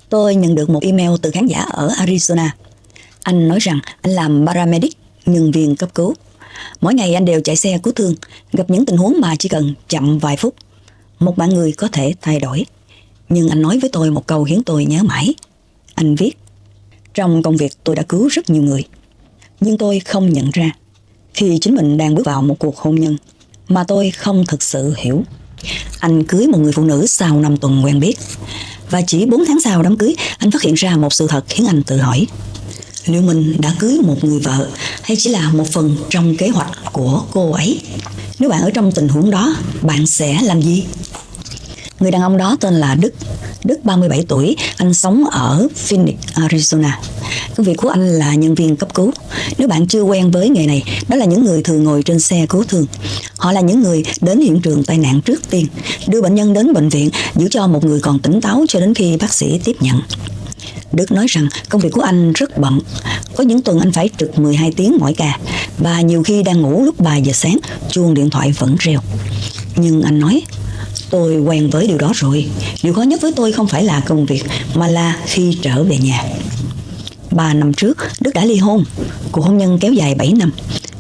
Tôi nhận được một email từ khán giả ở Arizona. Anh nói rằng anh làm paramedic, nhân viên cấp cứu. Mỗi ngày anh đều chạy xe cứu thương, gặp những tình huống mà chỉ cần chậm vài phút, một mạng người có thể thay đổi. Nhưng anh nói với tôi một câu khiến tôi nhớ mãi. Anh viết: trong công việc tôi đã cứu rất nhiều người, nhưng tôi không nhận ra khi chính mình đang bước vào một cuộc hôn nhân mà tôi không thực sự hiểu. Anh cưới một người phụ nữ sau 5 tuần quen biết, và chỉ 4 tháng sau đám cưới, anh phát hiện ra một sự thật khiến anh tự hỏi: liệu mình đã cưới một người vợ hay chỉ là một phần trong kế hoạch của cô ấy? Nếu bạn ở trong tình huống đó, bạn sẽ làm gì? Người đàn ông đó tên là Đức. Đức 37 tuổi, anh sống ở Phoenix, Arizona. Công việc của anh là nhân viên cấp cứu. Nếu bạn chưa quen với nghề này, đó là những người thường ngồi trên xe cứu thương. Họ là những người đến hiện trường tai nạn trước tiên, đưa bệnh nhân đến bệnh viện, giữ cho một người còn tỉnh táo cho đến khi bác sĩ tiếp nhận. Đức nói rằng công việc của anh rất bận. Có những tuần anh phải trực 12 tiếng mỗi ca, và nhiều khi đang ngủ lúc 3 giờ sáng, chuông điện thoại vẫn reo. Nhưng anh nói: tôi quen với điều đó rồi. Điều khó nhất với tôi không phải là công việc, mà là khi trở về nhà. 3 năm trước, Đức đã ly hôn. Cuộc hôn nhân kéo dài 7 năm.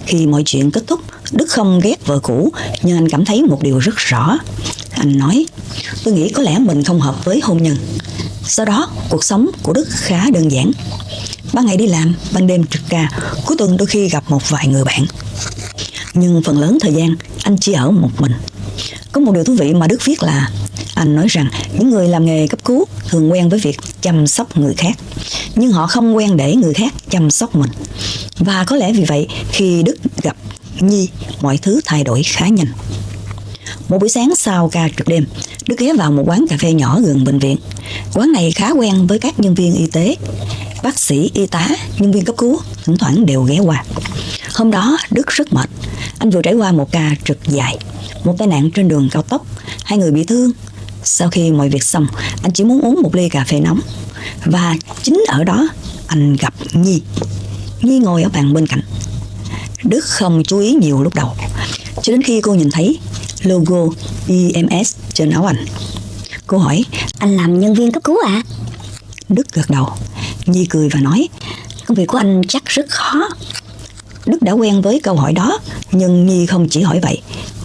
Khi mọi chuyện kết thúc, Đức không ghét vợ cũ, nhưng anh cảm thấy một điều rất rõ. Anh nói: tôi nghĩ có lẽ mình không hợp với hôn nhân. Sau đó, cuộc sống của Đức khá đơn giản. Ban ngày đi làm, ban đêm trực ca, cuối tuần đôi khi gặp một vài người bạn. Nhưng phần lớn thời gian, anh chỉ ở một mình. Có một điều thú vị mà Đức viết là: anh nói rằng những người làm nghề cấp cứu thường quen với việc chăm sóc người khác, nhưng họ không quen để người khác chăm sóc mình. Và có lẽ vì vậy, khi Đức gặp Nhi, mọi thứ thay đổi khá nhanh. Một buổi sáng sau ca trực đêm, Đức ghé vào một quán cà phê nhỏ gần bệnh viện. Quán này khá quen với các nhân viên y tế. Bác sĩ, y tá, nhân viên cấp cứu thỉnh thoảng đều ghé qua. Hôm đó, Đức rất mệt. Anh vừa trải qua một ca trực dài, một tai nạn trên đường cao tốc, 2 người bị thương. Sau khi mọi việc xong, anh chỉ muốn uống một ly cà phê nóng. Và chính ở đó, anh gặp Nhi. Nhi ngồi ở bàn bên cạnh. Đức không chú ý nhiều lúc đầu, cho đến khi cô nhìn thấy logo EMS trên áo anh. Cô hỏi: anh làm nhân viên cấp cứu à? Đức gật đầu. Nhi cười và nói: công việc của anh chắc rất khó. Đức đã quen với câu hỏi đó, nhưng Nhi không chỉ hỏi vậy.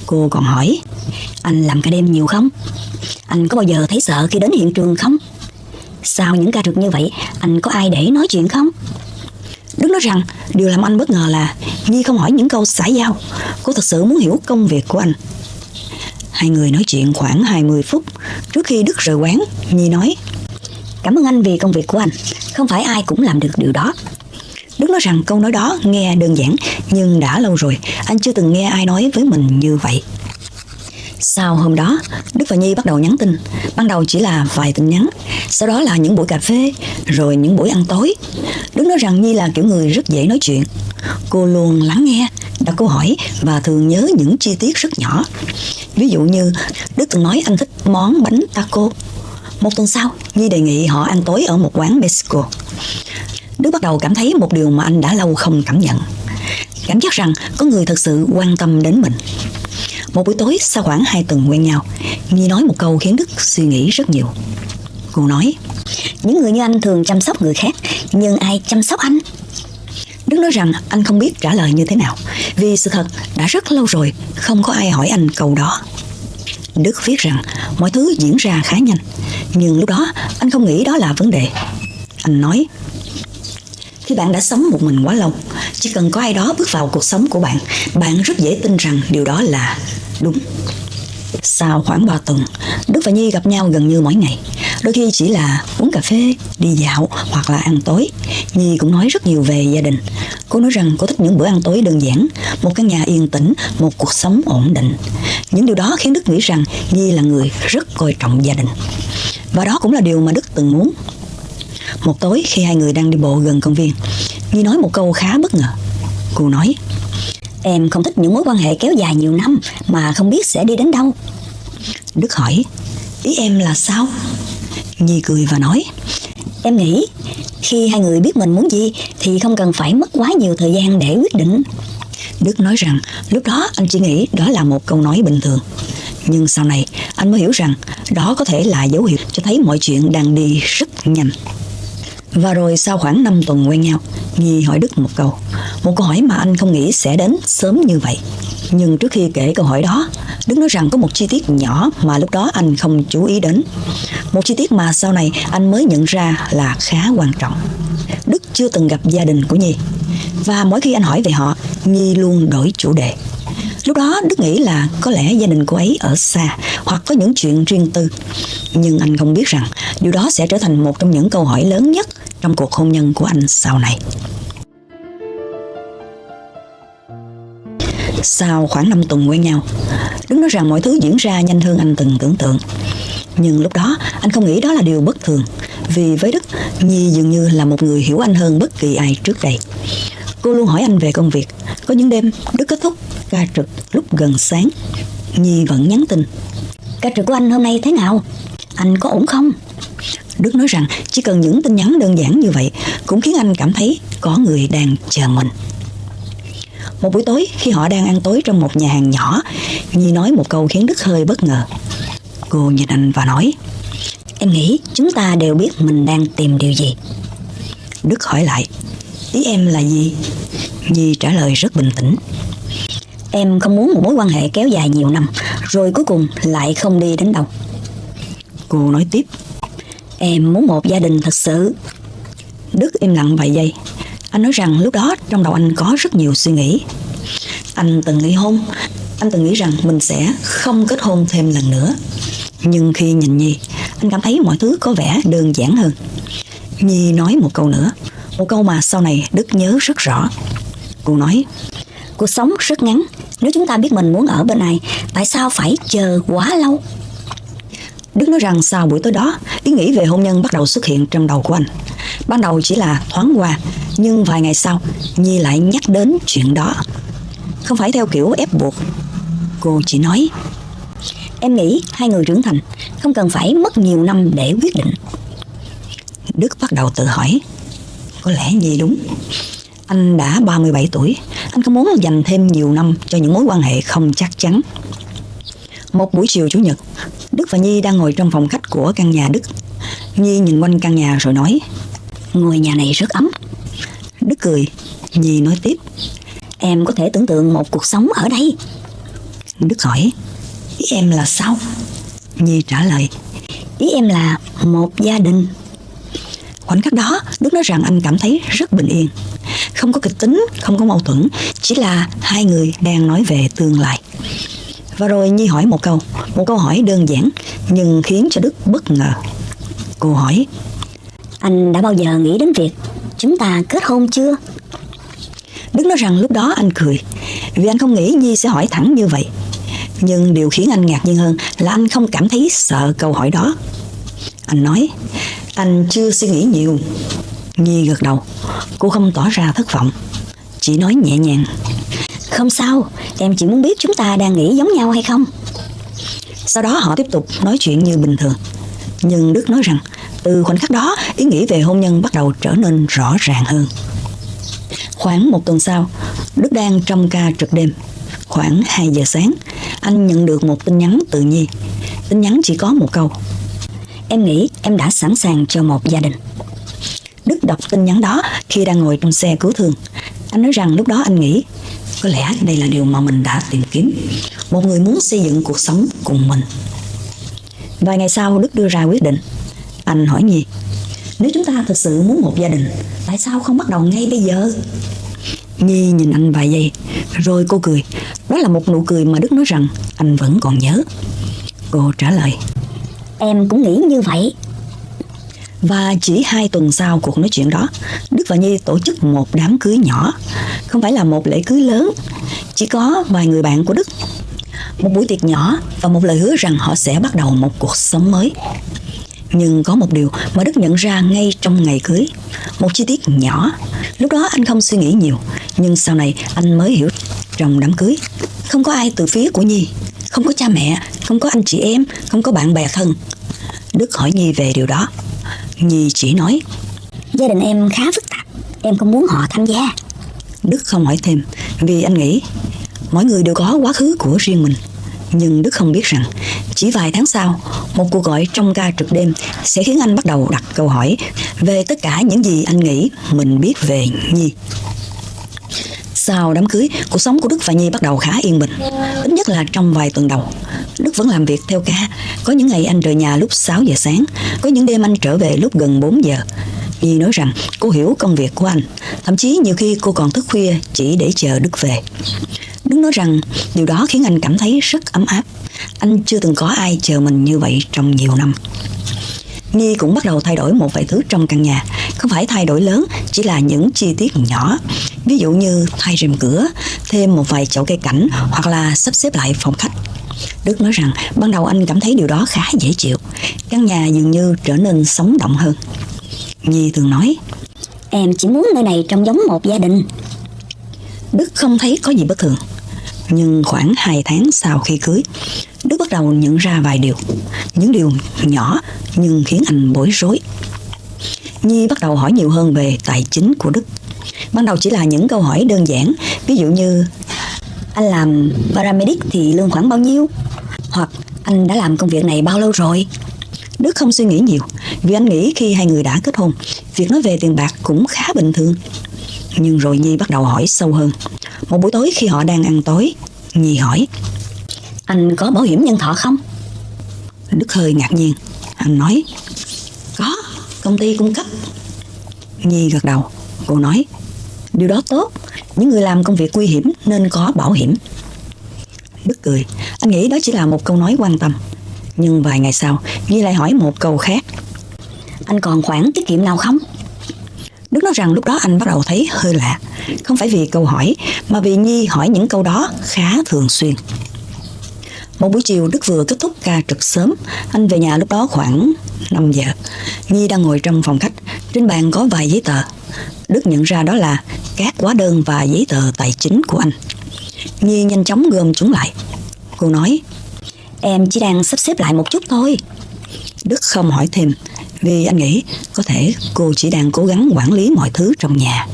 Cô còn hỏi: anh làm ca đêm nhiều không? Anh có bao giờ thấy sợ khi đến hiện trường không? Sau những ca trực như vậy, anh có ai để nói chuyện không? Đức nói rằng điều làm anh bất ngờ là Nhi không hỏi những câu xã giao. Cô thật sự muốn hiểu công việc của anh. Hai người nói chuyện khoảng 20 phút. Trước khi Đức rời quán, Nhi nói: cảm ơn anh vì công việc của anh. Không phải ai cũng làm được điều đó. Đức nói rằng câu nói đó nghe đơn giản, nhưng đã lâu rồi anh chưa từng nghe ai nói với mình như vậy. Sau hôm đó, Đức và Nhi bắt đầu nhắn tin. Ban đầu chỉ là vài tin nhắn, sau đó là những buổi cà phê, rồi những buổi ăn tối. Đức nói rằng Nhi là kiểu người rất dễ nói chuyện. Cô luôn lắng nghe, đặt câu hỏi và thường nhớ những chi tiết rất nhỏ. Ví dụ như Đức từng nói anh thích món bánh taco. Một tuần sau, Nhi đề nghị họ ăn tối ở một quán Mexico. Đức bắt đầu cảm thấy một điều mà anh đã lâu không cảm nhận. Cảm giác rằng có người thật sự quan tâm đến mình. Một buổi tối sau khoảng 2 tuần quen nhau, Nhi nói một câu khiến Đức suy nghĩ rất nhiều. Cô nói: những người như anh thường chăm sóc người khác, nhưng ai chăm sóc anh? Đức nói rằng anh không biết trả lời như thế nào, vì sự thật đã rất lâu rồi không có ai hỏi anh câu đó. Đức viết rằng mọi thứ diễn ra khá nhanh, nhưng lúc đó anh không nghĩ đó là vấn đề. Anh nói: khi bạn đã sống một mình quá lâu, chỉ cần có ai đó bước vào cuộc sống của bạn, bạn rất dễ tin rằng điều đó là đúng. Sau khoảng 3 tuần, Đức và Nhi gặp nhau gần như mỗi ngày. Đôi khi chỉ là uống cà phê, đi dạo hoặc là ăn tối. Nhi cũng nói rất nhiều về gia đình. Cô nói rằng cô thích những bữa ăn tối đơn giản, một căn nhà yên tĩnh, một cuộc sống ổn định. Những điều đó khiến Đức nghĩ rằng Nhi là người rất coi trọng gia đình. Và đó cũng là điều mà Đức từng muốn. Một tối khi hai người đang đi bộ gần công viên, Nhi nói một câu khá bất ngờ. Cô nói: em không thích những mối quan hệ kéo dài nhiều năm mà không biết sẽ đi đến đâu. Đức hỏi: ý em là sao? Nhi cười và nói: em nghĩ khi hai người biết mình muốn gì thì không cần phải mất quá nhiều thời gian để quyết định. Đức nói rằng lúc đó anh chỉ nghĩ đó là một câu nói bình thường. Nhưng sau này anh mới hiểu rằng đó có thể là dấu hiệu cho thấy mọi chuyện đang đi rất nhanh. Và rồi sau khoảng 5 tuần quen nhau, Nhi hỏi Đức một câu hỏi mà anh không nghĩ sẽ đến sớm như vậy. Nhưng trước khi kể câu hỏi đó, Đức nói rằng có một chi tiết nhỏ mà lúc đó anh không chú ý đến. Một chi tiết mà sau này anh mới nhận ra là khá quan trọng. Đức chưa từng gặp gia đình của Nhi, và mỗi khi anh hỏi về họ, Nhi luôn đổi chủ đề. Lúc đó Đức nghĩ là có lẽ gia đình cô ấy ở xa hoặc có những chuyện riêng tư. Nhưng anh không biết rằng điều đó sẽ trở thành một trong những câu hỏi lớn nhất trong cuộc hôn nhân của anh sau này. Sau khoảng 5 tuần quen nhau, Đức nói rằng mọi thứ diễn ra nhanh hơn anh từng tưởng tượng. Nhưng lúc đó anh không nghĩ đó là điều bất thường, vì với Đức, Nhi dường như là một người hiểu anh hơn bất kỳ ai trước đây. Cô luôn hỏi anh về công việc. Có những đêm Đức kết thúc ca trực lúc gần sáng, Nhi vẫn nhắn tin: Ca trực của anh hôm nay thế nào? Anh có ổn không? Đức nói rằng chỉ cần những tin nhắn đơn giản như vậy cũng khiến anh cảm thấy có người đang chờ mình. Một buổi tối khi họ đang ăn tối trong một nhà hàng nhỏ, Nhi nói một câu khiến Đức hơi bất ngờ. Cô nhìn anh và nói: Em nghĩ chúng ta đều biết mình đang tìm điều gì. Đức hỏi lại: Ý em là gì? Nhi trả lời rất bình tĩnh: Em không muốn một mối quan hệ kéo dài nhiều năm rồi cuối cùng lại không đi đến đâu. Cô nói tiếp: Em muốn một gia đình thật sự. Đức im lặng vài giây. Anh nói rằng lúc đó trong đầu anh có rất nhiều suy nghĩ. Anh từng ly hôn. Anh từng nghĩ rằng mình sẽ không kết hôn thêm lần nữa. Nhưng khi nhìn Nhi, anh cảm thấy mọi thứ có vẻ đơn giản hơn. Nhi nói một câu nữa, một câu mà sau này Đức nhớ rất rõ. Cô nói: Cuộc sống rất ngắn. Nếu chúng ta biết mình muốn ở bên ai, tại sao phải chờ quá lâu? Đức nói rằng sau buổi tối đó, ý nghĩ về hôn nhân bắt đầu xuất hiện trong đầu của anh. Ban đầu chỉ là thoáng qua, nhưng vài ngày sau, Nhi lại nhắc đến chuyện đó. Không phải theo kiểu ép buộc. Cô chỉ nói: Em nghĩ hai người trưởng thành không cần phải mất nhiều năm để quyết định. Đức bắt đầu tự hỏi: có lẽ Nhi đúng. Anh đã 37 tuổi. Anh không muốn dành thêm nhiều năm cho những mối quan hệ không chắc chắn. Một buổi chiều Chủ nhật, Đức và Nhi đang ngồi trong phòng khách của căn nhà Đức. Nhi nhìn quanh căn nhà rồi nói: Ngôi nhà này rất ấm. Đức cười. Nhi nói tiếp: Em có thể tưởng tượng một cuộc sống ở đây. Đức hỏi: Ý em là sao? Nhi trả lời: Ý em là một gia đình. Khoảnh khắc đó, Đức nói rằng anh cảm thấy rất bình yên. Không có kịch tính, không có mâu thuẫn, chỉ là hai người đang nói về tương lai. Và rồi Nhi hỏi một câu hỏi đơn giản nhưng khiến cho Đức bất ngờ. Cô hỏi: Anh đã bao giờ nghĩ đến việc chúng ta kết hôn chưa? Đức nói rằng lúc đó anh cười, vì anh không nghĩ Nhi sẽ hỏi thẳng như vậy. Nhưng điều khiến anh ngạc nhiên hơn là anh không cảm thấy sợ câu hỏi đó. Anh nói: Anh chưa suy nghĩ nhiều. Nhi gật đầu. Cô không tỏ ra thất vọng, chỉ nói nhẹ nhàng: Không sao, em chỉ muốn biết chúng ta đang nghĩ giống nhau hay không. Sau đó họ tiếp tục nói chuyện như bình thường. Nhưng Đức nói rằng từ khoảnh khắc đó, ý nghĩ về hôn nhân bắt đầu trở nên rõ ràng hơn. Khoảng một tuần sau, Đức đang trong ca trực đêm. Khoảng 2 giờ sáng, anh nhận được một tin nhắn từ Nhi. Tin nhắn chỉ có một câu: Em nghĩ em đã sẵn sàng cho một gia đình. Đức đọc tin nhắn đó khi đang ngồi trong xe cứu thương. Anh nói rằng lúc đó anh nghĩ có lẽ đây là điều mà mình đã tìm kiếm. Một người muốn xây dựng cuộc sống cùng mình. Vài ngày sau, Đức đưa ra quyết định. Anh hỏi Nhi: Nếu chúng ta thực sự muốn một gia đình, tại sao không bắt đầu ngay bây giờ? Nhi nhìn anh vài giây, rồi cô cười. Đó là một nụ cười mà Đức nói rằng anh vẫn còn nhớ. Cô trả lời: Em cũng nghĩ như vậy. Và chỉ 2 tuần sau cuộc nói chuyện đó, Đức và Nhi tổ chức một đám cưới nhỏ. Không phải là một lễ cưới lớn, chỉ có vài người bạn của Đức. Một buổi tiệc nhỏ và một lời hứa rằng họ sẽ bắt đầu một cuộc sống mới. Nhưng có một điều mà Đức nhận ra ngay trong ngày cưới. Một chi tiết nhỏ. Lúc đó anh không suy nghĩ nhiều, nhưng sau này anh mới hiểu. Trong đám cưới, không có ai từ phía của Nhi. Không có cha mẹ, không có anh chị em, không có bạn bè thân. Đức hỏi Nhi về điều đó. Nhi chỉ nói: Gia đình em khá phức tạp, em không muốn họ tham gia. Đức không hỏi thêm, vì anh nghĩ mỗi người đều có quá khứ của riêng mình. Nhưng Đức không biết rằng chỉ vài tháng sau, một cuộc gọi trong ca trực đêm sẽ khiến anh bắt đầu đặt câu hỏi về tất cả những gì anh nghĩ mình biết về Nhi. Sau đám cưới, cuộc sống của Đức và Nhi bắt đầu khá yên bình, ít nhất là trong vài tuần đầu. Đức vẫn làm việc theo ca, có những ngày anh rời nhà lúc 6 giờ sáng, có những đêm anh trở về lúc gần 4 giờ. Nhi nói rằng cô hiểu công việc của anh, thậm chí nhiều khi cô còn thức khuya chỉ để chờ Đức về. Đức nói rằng điều đó khiến anh cảm thấy rất ấm áp. Anh chưa từng có ai chờ mình như vậy trong nhiều năm. Nhi cũng bắt đầu thay đổi một vài thứ trong căn nhà, không phải thay đổi lớn, chỉ là những chi tiết nhỏ. Ví dụ như thay rèm cửa, thêm một vài chậu cây cảnh hoặc là sắp xếp lại phòng khách. Đức nói rằng ban đầu anh cảm thấy điều đó khá dễ chịu. Căn nhà dường như trở nên sống động hơn. Nhi thường nói, em chỉ muốn nơi này trông giống một gia đình. Đức không thấy có gì bất thường. Nhưng khoảng 2 tháng sau khi cưới, Đức bắt đầu nhận ra vài điều. Những điều nhỏ nhưng khiến anh bối rối. Nhi bắt đầu hỏi nhiều hơn về tài chính của Đức. Ban đầu chỉ là những câu hỏi đơn giản, ví dụ như anh làm paramedic thì lương khoảng bao nhiêu? Hoặc anh đã làm công việc này bao lâu rồi? Đức không suy nghĩ nhiều, vì anh nghĩ khi hai người đã kết hôn, việc nói về tiền bạc cũng khá bình thường. Nhưng rồi Nhi bắt đầu hỏi sâu hơn. Một buổi tối khi họ đang ăn tối, Nhi hỏi, anh có bảo hiểm nhân thọ không? Đức hơi ngạc nhiên. Anh nói, có, công ty cung cấp. Nhi gật đầu. Cô nói, điều đó tốt, những người làm công việc nguy hiểm nên có bảo hiểm. Đức cười. Anh nghĩ đó chỉ là một câu nói quan tâm. Nhưng vài ngày sau, Nhi lại hỏi một câu khác. Anh còn khoản tiết kiệm nào không? Đức nói rằng lúc đó anh bắt đầu thấy hơi lạ. Không phải vì câu hỏi, mà vì Nhi hỏi những câu đó khá thường xuyên. Một buổi chiều, Đức vừa kết thúc ca trực sớm. Anh về nhà lúc đó khoảng 5 giờ. Nhi đang ngồi trong phòng khách. Trên bàn có vài giấy tờ. Đức nhận ra đó là các hóa đơn và giấy tờ tài chính của anh. Nhi nhanh chóng gom chúng lại. Cô nói, em chỉ đang sắp xếp lại một chút thôi. Đức không hỏi thêm, vì anh nghĩ có thể cô chỉ đang cố gắng quản lý mọi thứ trong nhà.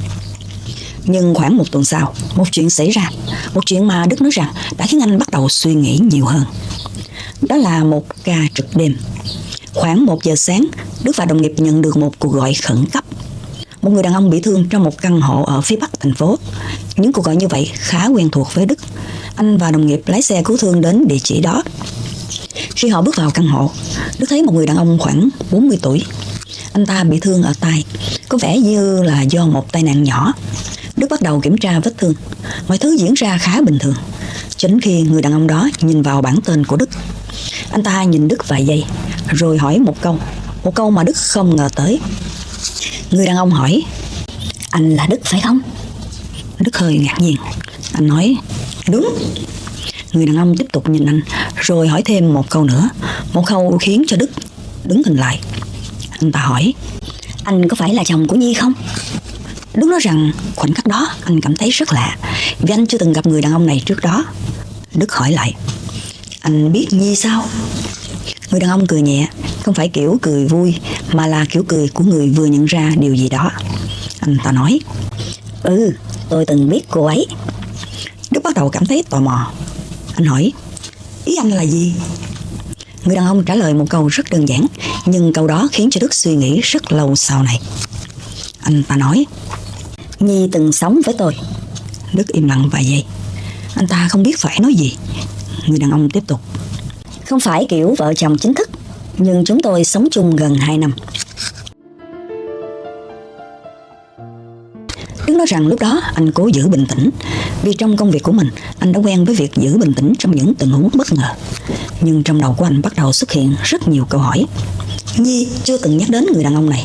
Nhưng khoảng 1 tuần sau, một chuyện xảy ra. Một chuyện mà Đức nói rằng đã khiến anh bắt đầu suy nghĩ nhiều hơn. Đó là một ca trực đêm. Khoảng 1 giờ sáng, Đức và đồng nghiệp nhận được một cuộc gọi khẩn cấp. Một người đàn ông bị thương trong một căn hộ ở phía bắc thành phố. Những cuộc gọi như vậy khá quen thuộc với Đức. Anh và đồng nghiệp lái xe cứu thương đến địa chỉ đó. Khi họ bước vào căn hộ, Đức thấy một người đàn ông khoảng 40 tuổi. Anh ta bị thương ở tay, có vẻ như là do một tai nạn nhỏ. Đức bắt đầu kiểm tra vết thương. Mọi thứ diễn ra khá bình thường, cho đến khi người đàn ông đó nhìn vào bảng tên của Đức. Anh ta nhìn Đức vài giây, rồi hỏi một câu mà Đức không ngờ tới. Người đàn ông hỏi, anh là Đức phải không? Đức hơi ngạc nhiên. Anh nói, đúng. Người đàn ông tiếp tục nhìn anh, rồi hỏi thêm một câu nữa. Một câu khiến cho Đức đứng hình lại. Anh ta hỏi, anh có phải là chồng của Nhi không? Đức nói rằng khoảnh khắc đó anh cảm thấy rất lạ, vì anh chưa từng gặp người đàn ông này trước đó. Đức hỏi lại, anh biết Nhi sao? Người đàn ông cười nhẹ, không phải kiểu cười vui, mà là kiểu cười của người vừa nhận ra điều gì đó. Anh ta nói, tôi từng biết cô ấy. Đức bắt đầu cảm thấy tò mò. Anh hỏi, ý anh là gì? Người đàn ông trả lời một câu rất đơn giản, nhưng câu đó khiến cho Đức suy nghĩ rất lâu sau này. Anh ta nói, Nhi từng sống với tôi. Đức im lặng vài giây. Anh ta không biết phải nói gì. Người đàn ông tiếp tục, không phải kiểu vợ chồng chính thức, nhưng chúng tôi sống chung gần 2 năm. Đức nói rằng lúc đó anh cố giữ bình tĩnh, vì trong công việc của mình, anh đã quen với việc giữ bình tĩnh trong những tình huống bất ngờ. Nhưng trong đầu của anh bắt đầu xuất hiện rất nhiều câu hỏi. Nhi chưa từng nhắc đến người đàn ông này.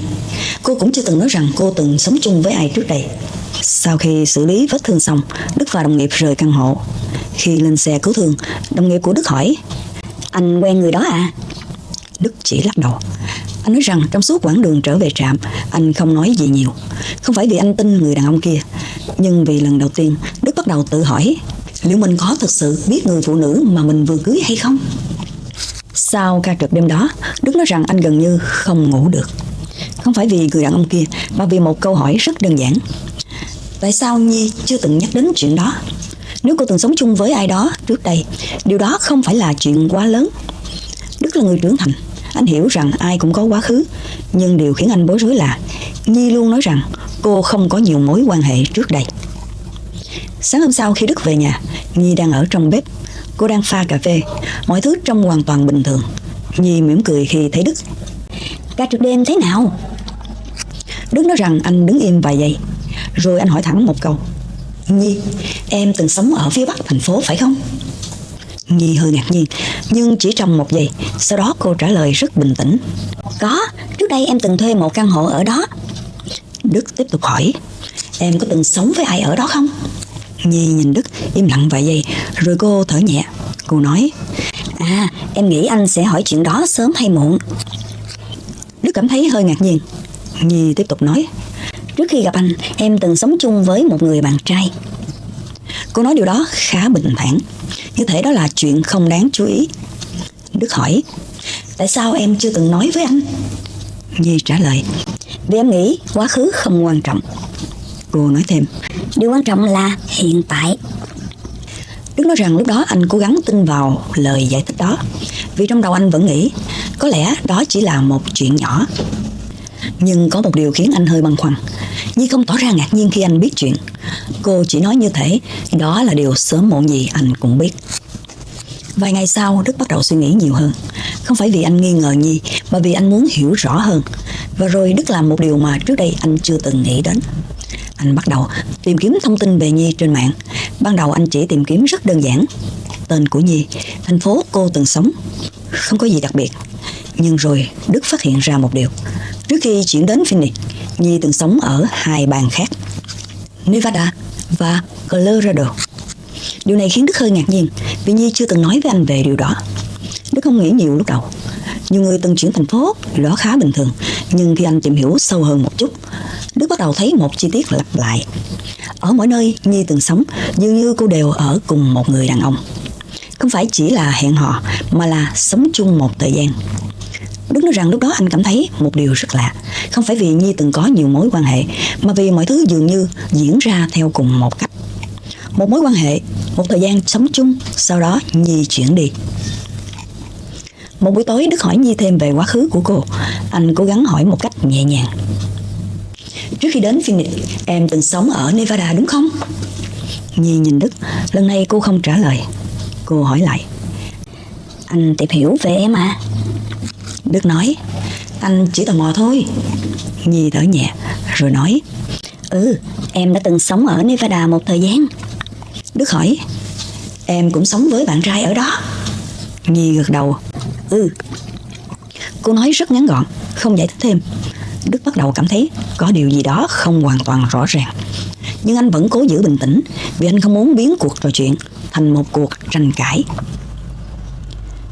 Cô cũng chưa từng nói rằng cô từng sống chung với ai trước đây. Sau khi xử lý vết thương xong, Đức và đồng nghiệp rời căn hộ. Khi lên xe cứu thương, đồng nghiệp của Đức hỏi, anh quen người đó à? Đức chỉ lắc đầu. Anh nói rằng trong suốt quãng đường trở về trạm, anh không nói gì nhiều. Không phải vì anh tin người đàn ông kia, nhưng vì lần đầu tiên Đức bắt đầu tự hỏi, liệu mình có thực sự biết người phụ nữ mà mình vừa cưới hay không? Sau ca trực đêm đó, Đức nói rằng anh gần như không ngủ được. Không phải vì người đàn ông kia, mà vì một câu hỏi rất đơn giản. Tại sao Nhi chưa từng nhắc đến chuyện đó? Nếu cô từng sống chung với ai đó trước đây, điều đó không phải là chuyện quá lớn. Đức là người trưởng thành, anh hiểu rằng ai cũng có quá khứ, nhưng điều khiến anh bối rối là Nhi luôn nói rằng cô không có nhiều mối quan hệ trước đây. Sáng hôm sau khi Đức về nhà, Nhi đang ở trong bếp. Cô đang pha cà phê, mọi thứ trông hoàn toàn bình thường. Nhi mỉm cười khi thấy Đức. Ca trực đêm thế nào? Đức nói rằng anh đứng im vài giây, rồi anh hỏi thẳng một câu. Nhi, em từng sống ở phía bắc thành phố phải không? Nhi hơi ngạc nhiên, nhưng chỉ trong một giây, sau đó cô trả lời rất bình tĩnh. Có, trước đây em từng thuê một căn hộ ở đó. Đức tiếp tục hỏi. Em có từng sống với ai ở đó không? Nhi nhìn Đức im lặng vài giây, rồi cô thở nhẹ. Cô nói. Em nghĩ anh sẽ hỏi chuyện đó sớm hay muộn. Đức cảm thấy hơi ngạc nhiên. Nhi tiếp tục nói. Trước khi gặp anh, em từng sống chung với một người bạn trai. Cô nói điều đó khá bình thản, như thể đó là chuyện không đáng chú ý. Đức hỏi. Tại sao em chưa từng nói với anh? Nhi trả lời. Vì em nghĩ quá khứ không quan trọng. Cô nói thêm. Điều quan trọng là hiện tại. Đức nói rằng lúc đó anh cố gắng tin vào lời giải thích đó, vì trong đầu anh vẫn nghĩ có lẽ đó chỉ là một chuyện nhỏ. Nhưng có một điều khiến anh hơi băn khoăn. Nhi không tỏ ra ngạc nhiên khi anh biết chuyện. Cô chỉ nói như thể đó là điều sớm muộn gì anh cũng biết. Vài ngày sau, Đức bắt đầu suy nghĩ nhiều hơn. Không phải vì anh nghi ngờ Nhi, mà vì anh muốn hiểu rõ hơn. Và rồi Đức làm một điều mà trước đây anh chưa từng nghĩ đến. Anh bắt đầu tìm kiếm thông tin về Nhi trên mạng. Ban đầu anh chỉ tìm kiếm rất đơn giản. Tên của Nhi, thành phố cô từng sống. Không có gì đặc biệt. Nhưng rồi Đức phát hiện ra một điều. Trước khi chuyển đến Phoenix, Nhi từng sống ở hai bang khác, Nevada và Colorado. Điều này khiến Đức hơi ngạc nhiên, vì Nhi chưa từng nói với anh về điều đó. Đức không nghĩ nhiều lúc đầu. Nhiều người từng chuyển thành phố, điều đó khá bình thường. Nhưng khi anh tìm hiểu sâu hơn một chút, Đức bắt đầu thấy một chi tiết lặp lại. Ở mỗi nơi Nhi từng sống, dường như cô đều ở cùng một người đàn ông. Không phải chỉ là hẹn hò, mà là sống chung một thời gian. Đức nói rằng lúc đó anh cảm thấy một điều rất lạ. Không phải vì Nhi từng có nhiều mối quan hệ, mà vì mọi thứ dường như diễn ra theo cùng một cách. Một mối quan hệ, một thời gian sống chung, sau đó Nhi chuyển đi. Một buổi tối Đức hỏi Nhi thêm về quá khứ của cô. Anh cố gắng hỏi một cách nhẹ nhàng. Trước khi đến Phoenix, em từng sống ở Nevada đúng không? Nhi nhìn Đức. Lần này cô không trả lời. Cô hỏi lại. Anh tìm hiểu về em à? Đức nói. Anh chỉ tò mò thôi. Nhi thở nhẹ rồi nói. Em đã từng sống ở Nevada một thời gian. Đức hỏi. Em cũng sống với bạn trai ở đó? Nhi gật đầu. Cô nói rất ngắn gọn, không giải thích thêm. Đức bắt đầu cảm thấy có điều gì đó không hoàn toàn rõ ràng. Nhưng anh vẫn cố giữ bình tĩnh, vì anh không muốn biến cuộc trò chuyện thành một cuộc tranh cãi.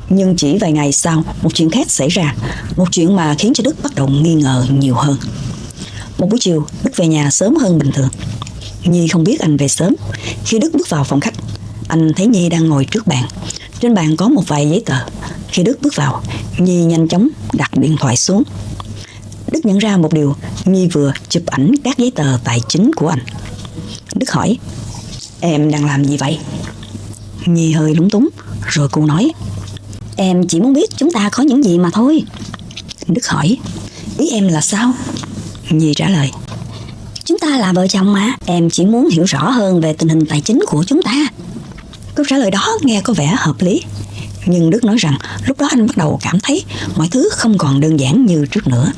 Nhưng chỉ vài ngày sau, một chuyện khác xảy ra. Một chuyện mà khiến cho Đức bắt đầu nghi ngờ nhiều hơn. Một buổi chiều, Đức về nhà sớm hơn bình thường. Nhi không biết anh về sớm. Khi Đức bước vào phòng khách, anh thấy Nhi đang ngồi trước bàn. Trên bàn có một vài giấy tờ. Khi Đức bước vào, Nhi nhanh chóng đặt điện thoại xuống. Đức nhận ra một điều. Nhi vừa chụp ảnh các giấy tờ tài chính của anh. Đức hỏi. Em đang làm gì vậy? Nhi hơi lúng túng, rồi cô nói. Em chỉ muốn biết chúng ta có những gì mà thôi. Đức hỏi. Ý em là sao? Nhi trả lời. Chúng ta là vợ chồng mà. Em chỉ muốn hiểu rõ hơn về tình hình tài chính của chúng ta. Câu trả lời đó nghe có vẻ hợp lý. Nhưng Đức nói rằng lúc đó anh bắt đầu cảm thấy mọi thứ không còn đơn giản như trước nữa.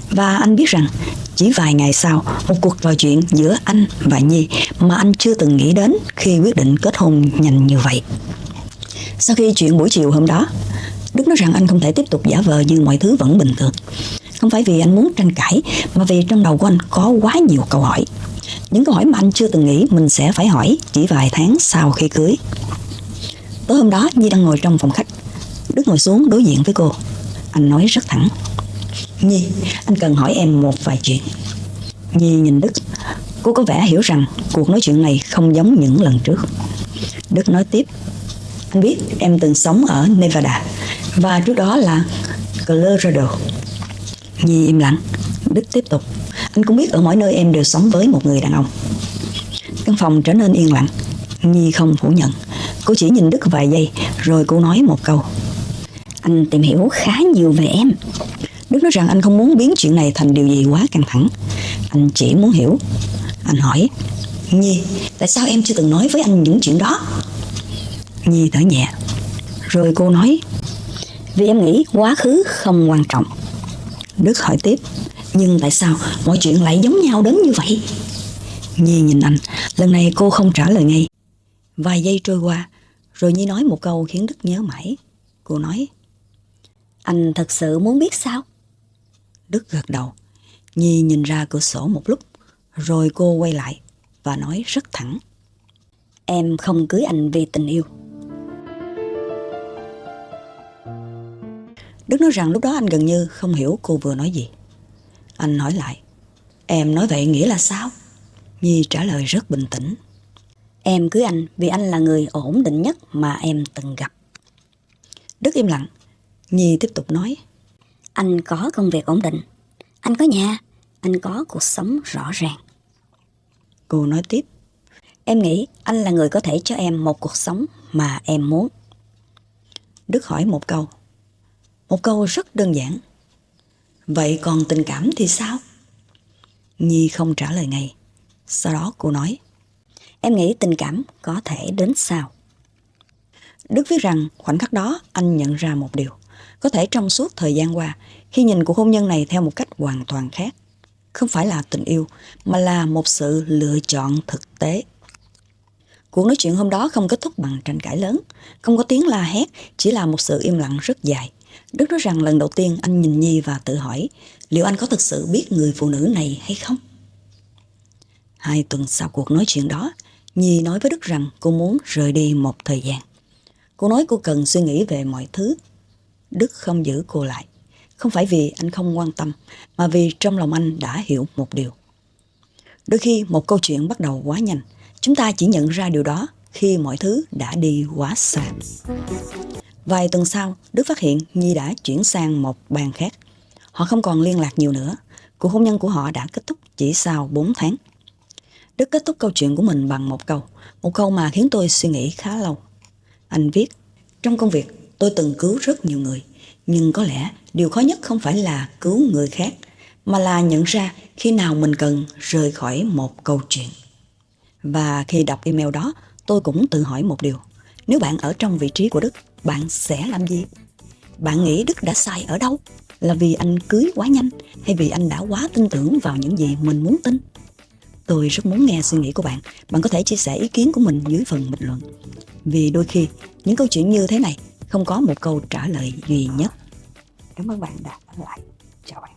Và anh biết rằng chỉ vài ngày sau, một cuộc trò chuyện giữa anh và Nhi mà anh chưa từng nghĩ đến khi quyết định kết hôn nhanh như vậy. Sau khi chuyện buổi chiều hôm đó, Đức nói rằng anh không thể tiếp tục giả vờ như mọi thứ vẫn bình thường. Không phải vì anh muốn tranh cãi, mà vì trong đầu của anh có quá nhiều câu hỏi. Những câu hỏi mà anh chưa từng nghĩ mình sẽ phải hỏi chỉ vài tháng sau khi cưới. Tối hôm đó, Nhi đang ngồi trong phòng khách. Đức ngồi xuống đối diện với cô. Anh nói rất thẳng. Nhi, anh cần hỏi em một vài chuyện. Nhi nhìn Đức. Cô có vẻ hiểu rằng cuộc nói chuyện này không giống những lần trước. Đức nói tiếp. Anh biết em từng sống ở Nevada, và trước đó là Colorado. Nhi im lặng. Đức tiếp tục. Anh cũng biết ở mỗi nơi em đều sống với một người đàn ông. Căn phòng trở nên yên lặng. Nhi không phủ nhận. Cô chỉ nhìn Đức vài giây rồi cô nói một câu. Anh tìm hiểu khá nhiều về em. Đức nói rằng anh không muốn biến chuyện này thành điều gì quá căng thẳng. Anh chỉ muốn hiểu. Anh hỏi, Nhi, tại sao em chưa từng nói với anh những chuyện đó? Nhi thở nhẹ. Rồi cô nói, vì em nghĩ quá khứ không quan trọng. Đức hỏi tiếp, nhưng tại sao mọi chuyện lại giống nhau đến như vậy? Nhi nhìn anh. Lần này cô không trả lời ngay. Vài giây trôi qua, rồi Nhi nói một câu khiến Đức nhớ mãi. Cô nói, anh thật sự muốn biết sao? Đức gật đầu. Nhi nhìn ra cửa sổ một lúc, rồi cô quay lại và nói rất thẳng, em không cưới anh vì tình yêu. Đức nói rằng lúc đó anh gần như không hiểu cô vừa nói gì. Anh hỏi lại, em nói vậy nghĩa là sao? Nhi trả lời rất bình tĩnh, em cưới anh vì anh là người ổn định nhất mà em từng gặp. Đức im lặng. Nhi tiếp tục nói, anh có công việc ổn định, anh có nhà, anh có cuộc sống rõ ràng. Cô nói tiếp, em nghĩ anh là người có thể cho em một cuộc sống mà em muốn. Đức hỏi một câu rất đơn giản, vậy còn tình cảm thì sao? Nhi không trả lời ngay. Sau đó cô nói, em nghĩ tình cảm có thể đến sau. Đức viết rằng khoảnh khắc đó anh nhận ra một điều, có thể trong suốt thời gian qua, khi nhìn cuộc hôn nhân này theo một cách hoàn toàn khác, không phải là tình yêu, mà là một sự lựa chọn thực tế. Cuộc nói chuyện hôm đó không kết thúc bằng tranh cãi lớn, không có tiếng la hét, chỉ là một sự im lặng rất dài. Đức nói rằng lần đầu tiên anh nhìn Nhi và tự hỏi liệu anh có thực sự biết người phụ nữ này hay không. 2 tuần sau cuộc nói chuyện đó, Nhi nói với Đức rằng cô muốn rời đi một thời gian. Cô nói cô cần suy nghĩ về mọi thứ. Đức không giữ cô lại, không phải vì anh không quan tâm, mà vì trong lòng anh đã hiểu một điều. Đôi khi một câu chuyện bắt đầu quá nhanh, chúng ta chỉ nhận ra điều đó khi mọi thứ đã đi quá xa. Vài tuần sau, Đức phát hiện Nhi đã chuyển sang một bang khác. Họ không còn liên lạc nhiều nữa. Cuộc hôn nhân của họ đã kết thúc chỉ sau 4 tháng. Đức kết thúc câu chuyện của mình bằng một câu mà khiến tôi suy nghĩ khá lâu. Anh viết, trong công việc tôi từng cứu rất nhiều người, nhưng có lẽ điều khó nhất không phải là cứu người khác, mà là nhận ra khi nào mình cần rời khỏi một câu chuyện. Và khi đọc email đó, tôi cũng tự hỏi một điều. Nếu bạn ở trong vị trí của Đức, bạn sẽ làm gì? Bạn nghĩ Đức đã sai ở đâu? Là vì anh cưới quá nhanh, hay vì anh đã quá tin tưởng vào những gì mình muốn tin? Tôi rất muốn nghe suy nghĩ của bạn. Bạn có thể chia sẻ ý kiến của mình dưới phần bình luận. Vì đôi khi, những câu chuyện như thế này không có một câu trả lời duy nhất. Cảm ơn bạn đã ở lại. Chào bạn.